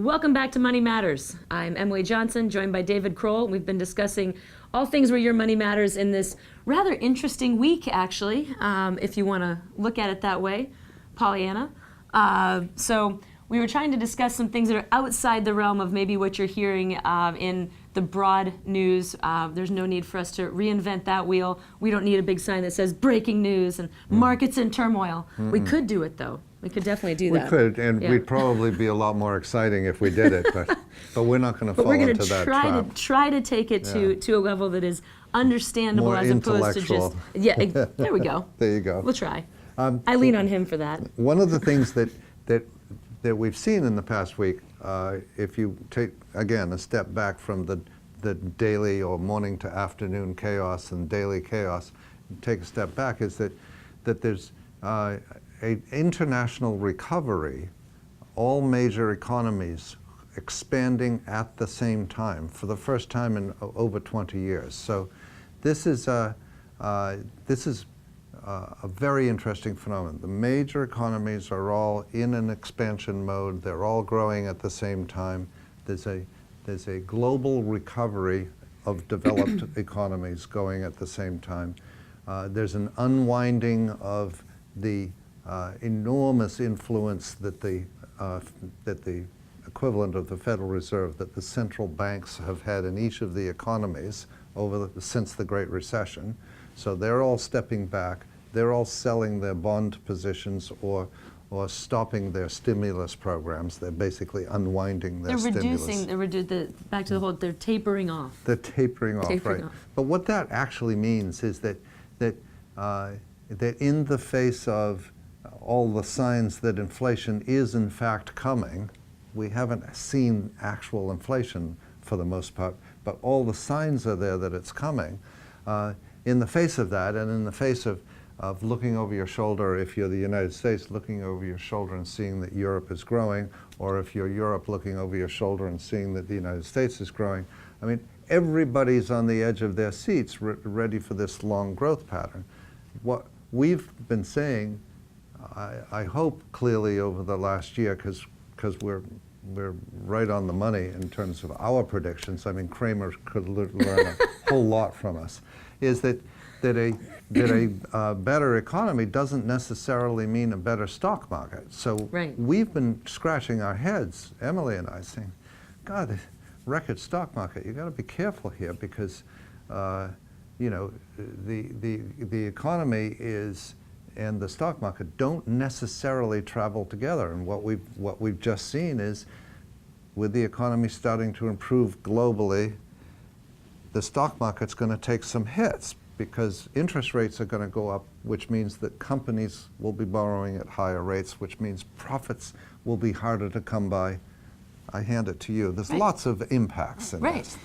Welcome back to Money Matters. I'm Emily Johnson, joined by DCrowell. We've been discussing all things where your money matters in this rather interesting week, actually, if you want to look at it that way, Pollyanna. So we were trying to discuss some things that are outside the realm of maybe what you're hearing in the broad news. There's no need for us to reinvent that wheel. We don't need a big sign that says breaking news and markets in turmoil. We could do it, though. We could definitely do that. We could, and we'd probably be a lot more exciting if we did it, but we're not going to fall into that trap. We're going to try to take it to a level that is understandable more as opposed to just, there we go. There you go. We'll try. I lean on him for that. One of the things that we've seen in the past week, if you take, again, a step back from the daily or morning to afternoon chaos and daily chaos, take a step back, is that there's an international recovery, all major economies expanding at the same time for the first time in over 20 years. So this is a very interesting phenomenon. The major economies are all in an expansion mode. They're all growing at the same time. There's a global recovery of developed economies going at the same time. There's an unwinding of the enormous influence that the equivalent of the Federal Reserve, that the central banks have had in each of the economies since the Great Recession. So they're all stepping back. They're all selling their bond positions or stopping their stimulus programs. They're basically unwinding their stimulus. Back to the whole, they're tapering off. They're tapering off, right. But what that actually means is that in the face of all the signs that inflation is in fact coming, we haven't seen actual inflation for the most part, but all the signs are there that it's coming. In the face of that, and in the face of looking over your shoulder, if you're the United States, looking over your shoulder and seeing that Europe is growing, or if you're Europe looking over your shoulder and seeing that the United States is growing, I mean, everybody's on the edge of their seats ready for this long growth pattern. What we've been saying, I hope clearly over the last year, because we're right on the money in terms of our predictions. I mean, Kramer could learn a whole lot from us. Is that a better economy doesn't necessarily mean a better stock market. So we've been scratching our heads, Emily and I, saying, God, the record stock market, you got to be careful here because you know, the economy and the stock market don't necessarily travel together. And what we've just seen is, with the economy starting to improve globally, the stock market's going to take some hits because interest rates are going to go up, which means that companies will be borrowing at higher rates, which means profits will be harder to come by. I hand it to you. There's lots of impacts in this.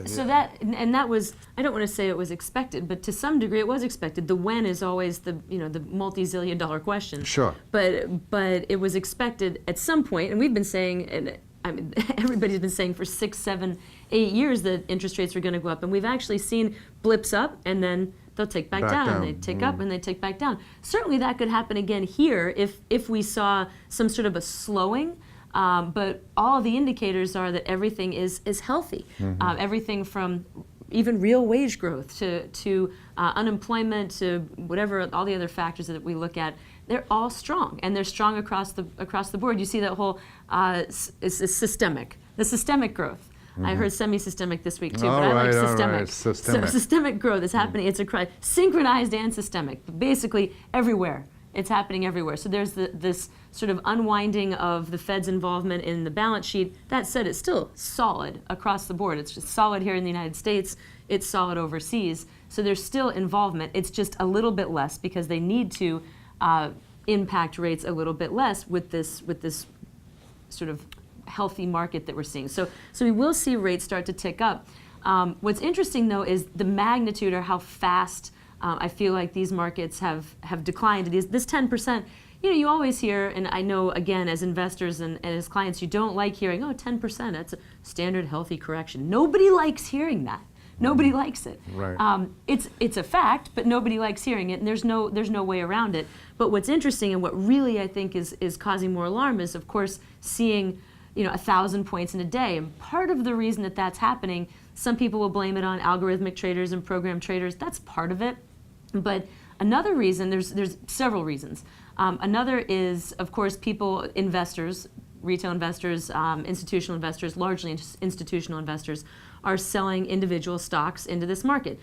So that was, I don't want to say it was expected, but to some degree it was expected. The when is always the multi-zillion-dollar question. Sure. But it was expected at some point, and we've been saying, and I mean, everybody's been saying for 6, 7, 8 years that interest rates are going to go up, and we've actually seen blips up, and then they'll take back down, and they tick up, and they tick back down. Certainly that could happen again here if we saw some sort of a slowing. But all the indicators are that everything is healthy. Everything from even real wage growth to unemployment to whatever, all the other factors that we look at, they're all strong, and they're strong across the board. You see that whole is systemic, the systemic growth. I heard semi-systemic this week too, but I like systemic. Systemic. So systemic growth is happening. It's synchronized and systemic, basically everywhere. It's happening everywhere. So there's this sort of unwinding of the Fed's involvement in the balance sheet. That said, it's still solid across the board. It's just solid here in the United States. It's solid overseas. So there's still involvement. It's just a little bit less because they need to impact rates a little bit less with this sort of healthy market that we're seeing. So we will see rates start to tick up. What's interesting, though, is the magnitude or how fast I feel like these markets have declined. This 10%, you always hear, and I know, again, as investors and as clients, you don't like hearing, 10%, that's a standard healthy correction. Nobody likes hearing that. Nobody likes it. Right. It's a fact, but nobody likes hearing it, and there's no way around it. But what's interesting and what really I think is causing more alarm is, of course, seeing 1,000 points in a day. And part of the reason that that's happening, some people will blame it on algorithmic traders and program traders. That's part of it. But another reason, there's several reasons. Another is, of course, investors, retail investors, institutional investors, largely institutional investors, are selling individual stocks into this market.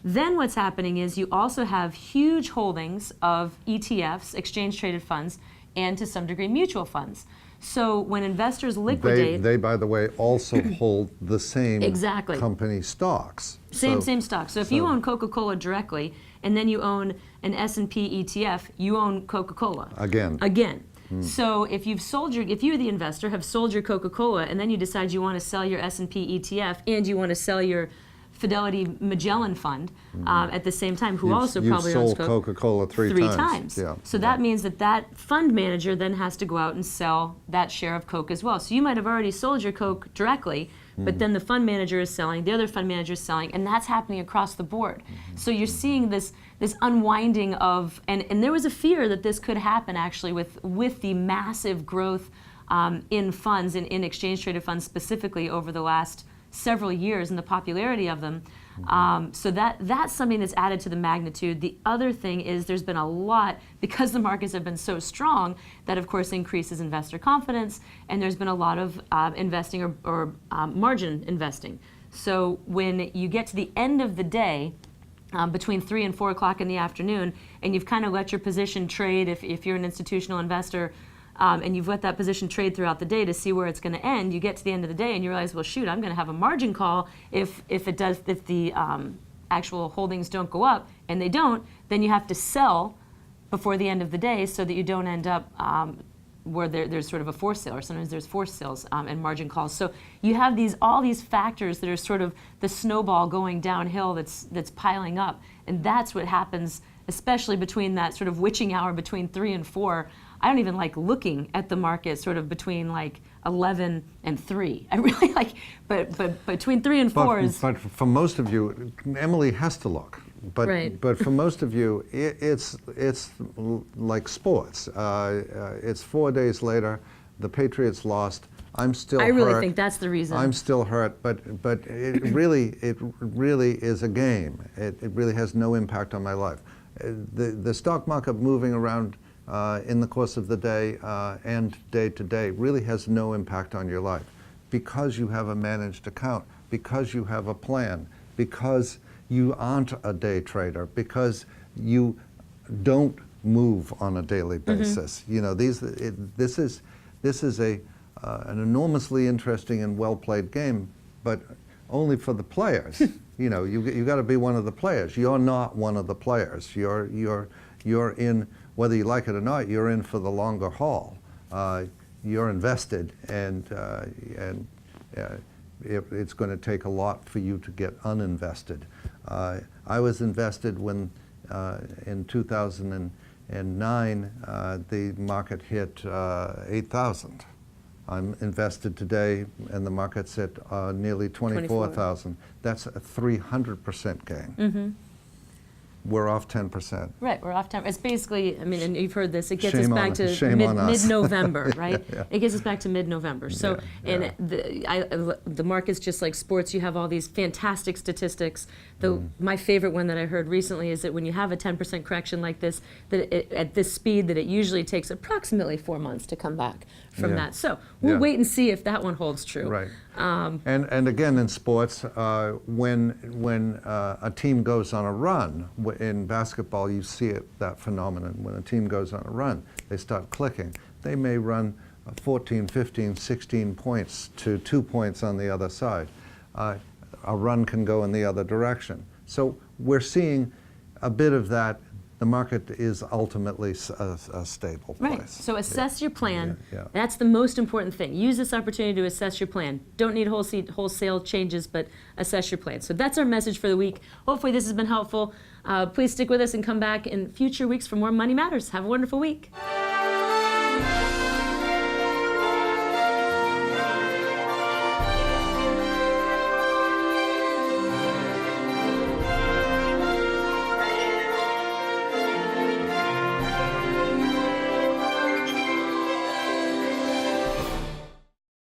Then what's happening is you also have huge holdings of ETFs, exchange-traded funds, and to some degree mutual funds. So when investors liquidate... They by the way, also hold the same exactly. company stocks. Same stock. So if you own Coca-Cola directly, and then you own an S&P ETF, you own Coca-Cola. Again. So if you're the investor, have sold your Coca-Cola, and then you decide you want to sell your S&P ETF, and you want to sell your Fidelity Magellan fund at the same time, who also probably owns Coca-Cola three times. Yeah. So that means that fund manager then has to go out and sell that share of Coke as well. So you might have already sold your Coke directly, but then the fund manager is selling, the other fund manager is selling, and that's happening across the board. So you're seeing this unwinding of, and there was a fear that this could happen actually with the massive growth in funds, in exchange-traded funds specifically over the last several years and the popularity of them. So that's something that's added to the magnitude. The other thing is there's been a lot, because the markets have been so strong, that of course increases investor confidence, and there's been a lot of investing or margin investing. So when you get to the end of the day, between 3 and 4 o'clock in the afternoon, and you've kind of let your position trade, if you're an institutional investor, and you've let that position trade throughout the day to see where it's going to end, you get to the end of the day and you realize, well, shoot, I'm going to have a margin call if the actual holdings don't go up, and they don't, then you have to sell before the end of the day so that you don't end up where there's sort of a forced sale, or sometimes there's forced sales and margin calls. So you have all these factors that are sort of the snowball going downhill that's piling up, and that's what happens, especially between that sort of witching hour between 3 and 4. I don't even like looking at the market sort of between like 11 and 3. I really like, but between 3 and 4 is... But for most of you, Emily has to look. But, right. But for most of you, it's like sports. It's 4 days later, the Patriots lost. I'm still hurt. I really think that's the reason. I'm still hurt, but it really is a game. It really has no impact on my life. The stock market moving around in the course of the day and day to day really has no impact on your life, because you have a managed account, because you have a plan, because you aren't a day trader, because you don't move on a daily basis. You know, this is an enormously interesting and well played game, but only for the players. You know, you got to be one of the players. You're not one of the players. You're in, whether you like it or not, you're in for the longer haul. You're invested, and it's going to take a lot for you to get uninvested. I was invested when, in 2009, the market hit 8,000. I'm invested today, and the market's at nearly 24,000. That's a 300% gain. We're off 10%. Right, we're off 10%. It's basically, I mean, and you've heard this, it gets Shame us back to mid-November, right? Yeah. It gets us back to mid-November. So, and the market's just like sports. You have all these fantastic statistics. My favorite one that I heard recently is that when you have a 10% correction like this, that at this speed, that it usually takes approximately 4 months to come back from that. So we'll wait and see if that one holds true. Right. And again, in sports, when a team goes on a run, in basketball you see that phenomenon. When a team goes on a run, they start clicking. They may run 14, 15, 16 points to 2 points on the other side. A run can go in the other direction. So we're seeing a bit of that. The market is ultimately a stable place. Right. So assess your plan. That's the most important thing. Use this opportunity to assess your plan. Don't need wholesale changes, but assess your plan. So that's our message for the week. Hopefully this has been helpful. Please stick with us and come back in future weeks for more Money Matters. Have a wonderful week.